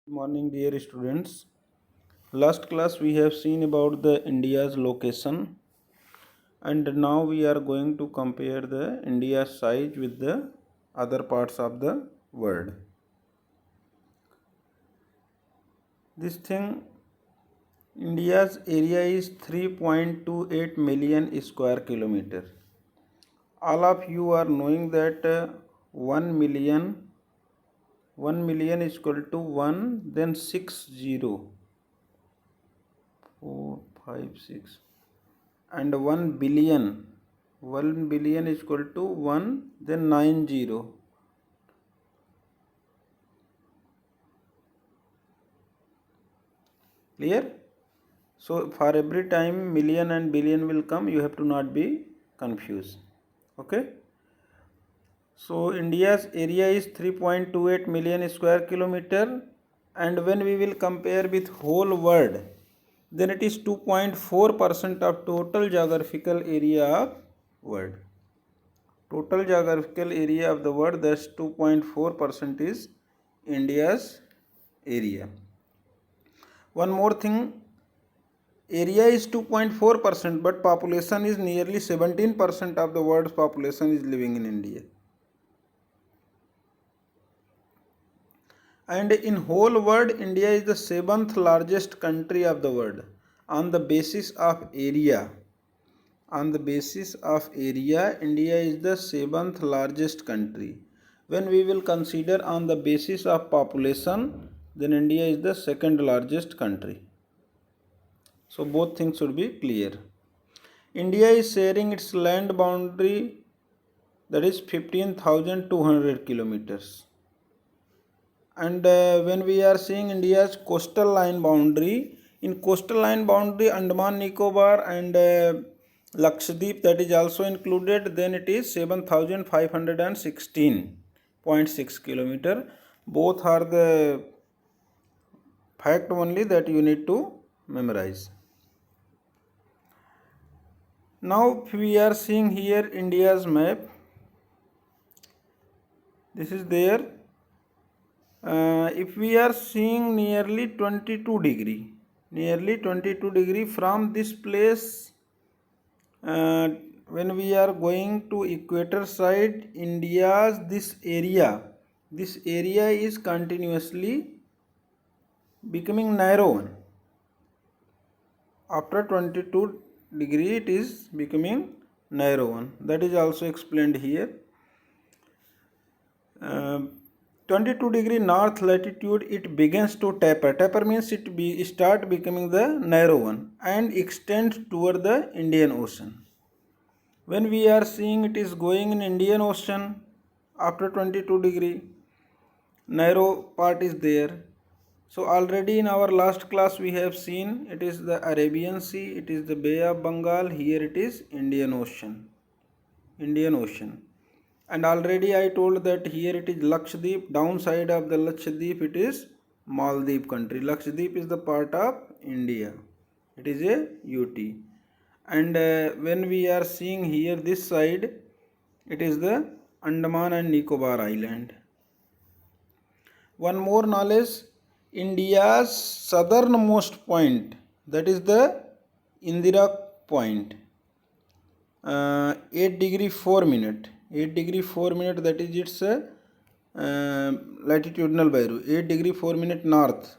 Good morning, dear students. Last class we have seen about the India's location, and now we are going to compare the India's size with the other parts of the world. This thing, India's area is 3.28 million square kilometer. All of you are knowing that 1 million is equal to 1, then 6 0 4 5 6, and 1 billion is equal to 1, then 9 0. Clear? So for every time million and billion will come, you have to not be confused. Okay. So India's area is 3.28 million square kilometer, and when we will compare with whole world, then it is 2.4% of total geographical area of world. Total geographical area of the world, that's 2.4% is India's area. One more thing, area is 2.4%, but population is nearly 17% of the world's population is living in India. And in whole world, India is the 7th largest country of the world on the basis of area. On the basis of area, India is the 7th largest country. When we will consider on the basis of population, then India is the 2nd largest country. So both things should be clear. India is sharing its land boundary, that is 15,200 kilometers. And when we are seeing India's coastal line boundary, in coastal line boundary Andaman Nicobar and Lakshadweep, that is also included, then it is 7,516.6 kilometer. Both are the fact only that you need to memorize. Now we are seeing here India's map. This is there. If we are seeing nearly 22 degree from this place, when we are going to equator side, India's this area is continuously becoming narrow one. After 22 degree it is becoming narrow one. That is also explained here. 22 degree north latitude, it begins to taper. Taper means it start becoming the narrow one and extend toward the Indian Ocean. When we are seeing it is going in Indian Ocean, after 22 degree, narrow part is there. So already in our last class we have seen it is the Arabian Sea, it is the Bay of Bengal, here it is Indian Ocean. And already I told that here it is Lakshadweep, downside of the Lakshadweep it is Maldives country. Lakshadweep is the part of India, it is a UT. And when we are seeing here this side, it is the Andaman and Nicobar Island. One more knowledge, India's southernmost point, that is the Indira point, 8 degree 4 minute, that is its latitudinal value, 8 degree 4 minute north.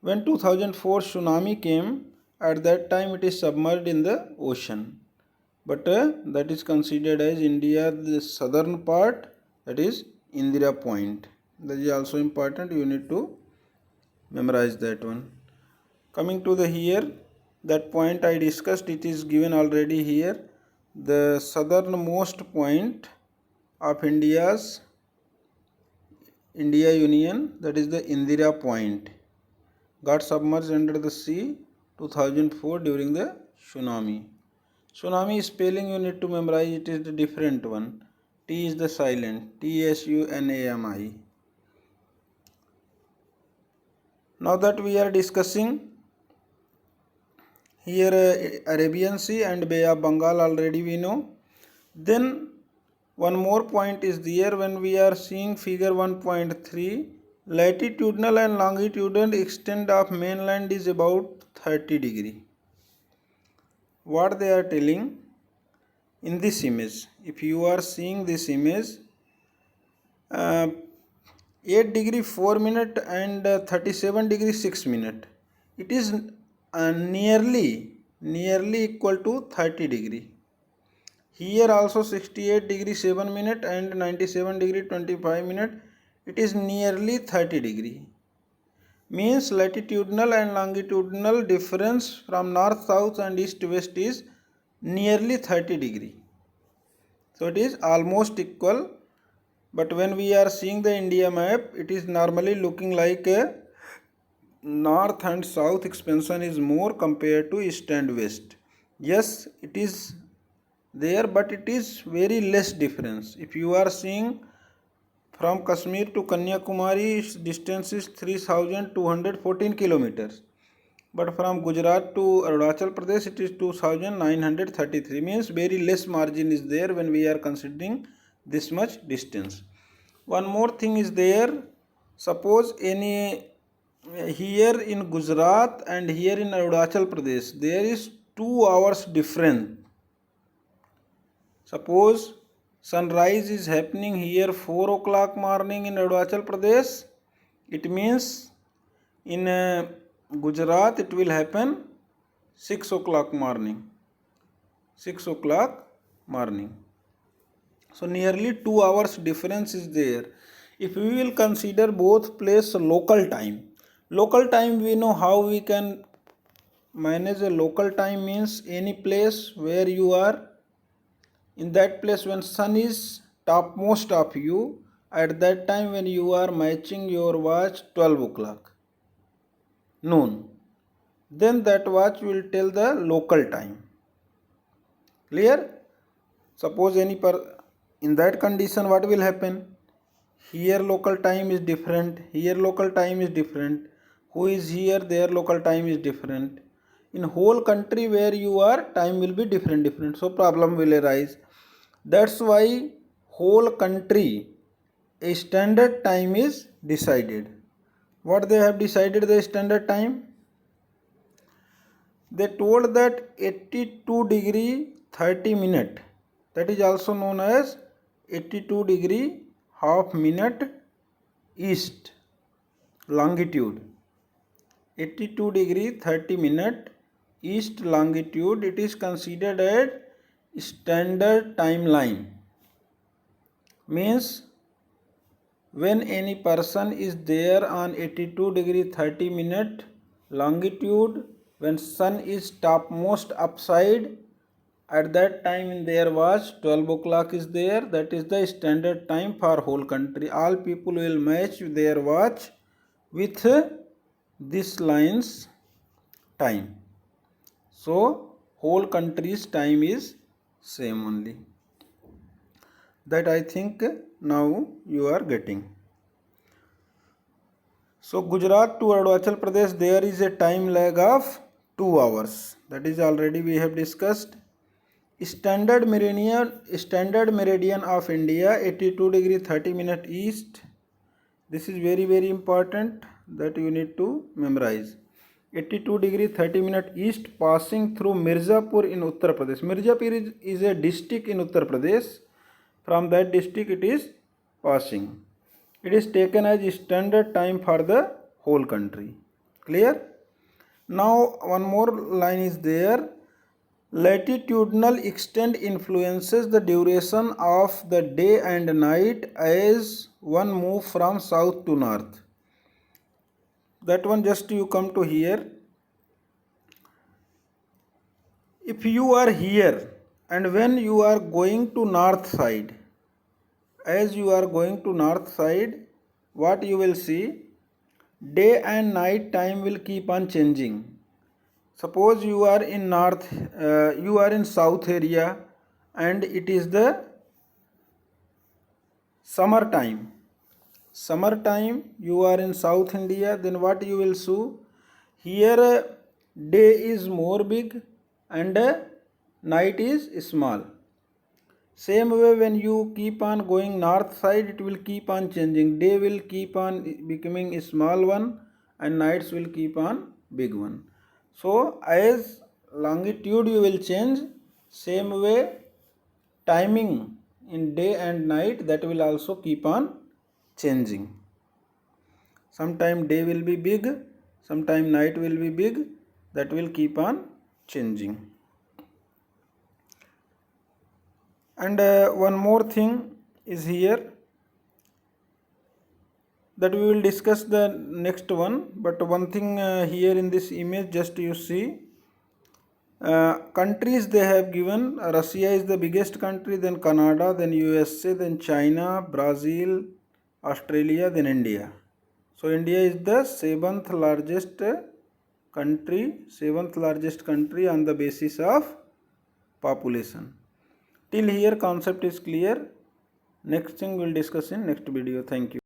When 2004 tsunami came, at that time it is submerged in the ocean, but that is considered as India, the southern part, that is Indira point. That is also important, you need to memorize that one. Coming to the here, that point I discussed, it is given already here. The southernmost point of India Union, that is the Indira point, got submerged under the sea 2004 during the tsunami. Tsunami spelling you need to memorize, it is the different one. T is the silent, TSUNAMI. Now that we are discussing here Arabian Sea and Bay of Bengal, already we know. Then one more point is there. When we are seeing figure 1.3, latitudinal and longitudinal extent of mainland is about 30 degree. What they are telling in this image, if you are seeing this image, 8 degree 4 minute and 37 degree 6 minute, it is nearly equal to 30 degree. Here also 68 degree 7 minute and 97 degree 25 minute, it is nearly 30 degree. Means latitudinal and longitudinal difference from north south and east west is nearly 30 degree. So it is almost equal, but when we are seeing the India map, it is normally looking like a north and south expansion is more compared to east and west. Yes, it is there, but it is very less difference. If you are seeing from Kashmir to Kanyakumari, its distance is 3214 kilometers. But from Gujarat to Arunachal Pradesh, it is 2933. Means very less margin is there when we are considering this much distance. One more thing is there. Suppose any here in Gujarat and here in Arunachal Pradesh, there is 2 hours difference. Suppose sunrise is happening here 4 o'clock morning in Arunachal Pradesh. It means in Gujarat it will happen 6 o'clock morning. 6 o'clock morning. So nearly 2 hours difference is there. If we will consider both place local time. Local time we know how we can manage a local time, means any place where you are, in that place when sun is topmost of you, at that time when you are matching your watch 12 o'clock noon, then that watch will tell the local time. Clear? Suppose in that condition what will happen? Here local time is different, here local time is different. Who is here, their local time is different. In whole country where you are, time will be different. So problem will arise. That's why whole country a standard time is decided. What they have decided the standard time? They told that 82 degree 30 minute, that is also known as 82 degree half minute east longitude. 82 degree 30 minute east longitude, it is considered as standard timeline. Means when any person is there on 82 degree 30 minute longitude, when sun is topmost upside, at that time in their watch 12 o'clock is there. That is the standard time for whole country. All people will match their watch with this line's time. So whole country's time is same only. That I think now you are getting. So Gujarat to Arunachal Pradesh, there is a time lag of 2 hours. That is already we have discussed. Standard meridian of India 82 degree 30 minute east. This is very important that you need to memorize. 82 degree 30 minute east, passing through Mirzapur in Uttar Pradesh. Mirzapur is a district in Uttar Pradesh. From that district it is passing. It is taken as standard time for the whole country. Clear? Now one more line is there. Latitudinal extent influences the duration of the day and night as one move from south to north. That one just you come to here. If you are here and when you are going to north side, as you are going to north side, what you will see? Day and night time will keep on changing. Suppose you are in north, you are in south area and it is the summer time. Summer time you are in South India, then what you will see? Here day is more big and night is small. Same way, when you keep on going north side, it will keep on changing. Day will keep on becoming a small one, and nights will keep on big one. So as longitude you will change, same way timing in day and night, that will also keep on changing. Sometime day will be big, sometime night will be big, that will keep on changing. And one more thing is here, that we will discuss the next one. But one thing here in this image, just you see, countries they have given. Russia is the biggest country, then Canada, then USA, then China, Brazil, Australia, then India. So India is the seventh largest country on the basis of population. Till here concept is clear. Next thing we'll discuss in next video. Thank you.